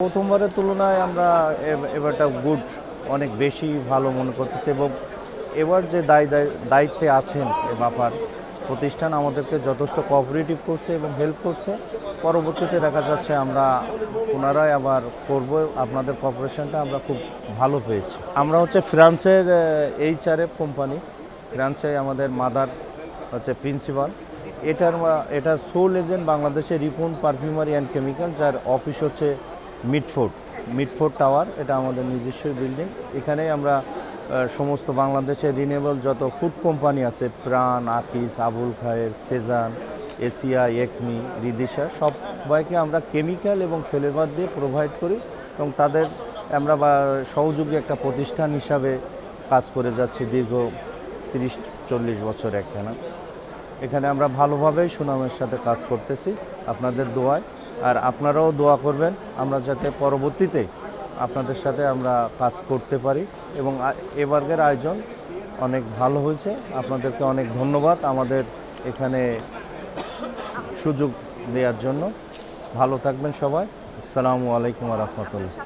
প্রথমবারের তুলনায় আমরা এবারটা গুড অনেক বেশি ভালো মনে করতেছি এবং এবার যে দায়িত্বে আছেন এ বাপার প্রতিষ্ঠান আমাদেরকে যথেষ্ট কোঅপারেটিভ করছে এবং হেল্প করছে। পরবর্তীতে দেখা যাচ্ছে আমরা পুনরায় আবার করব। আপনাদের কোঅপারেশনটা আমরা খুব ভালো পেয়েছি। আমরা হচ্ছে ফ্রান্সের HRF কোম্পানি, ফ্রান্সে আমাদের মাদার হচ্ছে প্রিন্সিপাল। এটার সোল এজেন্ট বাংলাদেশে রিপন পারফিউমারি অ্যান্ড কেমিক্যাল, যার অফিস হচ্ছে মিডফোর্ড টাওয়ার। এটা আমাদের নিজস্ব বিল্ডিং। এখানেই আমরা সমস্ত বাংলাদেশের রিনিউয়েবল যত ফুড কোম্পানি আছে, প্রাণ, আকিস, আবুল খায়ের, সেজান, এশিয়া, একমি, রিদিশা, সবাইকে আমরা কেমিক্যাল এবং ফ্লেভার দিয়ে প্রোভাইড করি এবং তাদের আমরা সহযোগী একটা প্রতিষ্ঠান হিসাবে কাজ করে যাচ্ছি দীর্ঘ 30-40 বছর একটানা। এখানে আমরা ভালোভাবেই সুনামের সাথে কাজ করতেছি আপনাদের দোয়ায়। আর আপনারাও দোয়া করবেন আমরা যাতে পরবর্তীতে আপনাদের সাথে আমরা কাজ করতে পারি। এবং এবারের আয়োজন অনেক ভালো হয়েছে। আপনাদেরকে অনেক ধন্যবাদ আমাদের এখানে সুযোগ দেওয়ার জন্য। ভালো থাকবেন সবাই। আসসালামু আলাইকুম ওয়া রাহমাতুল্লাহ।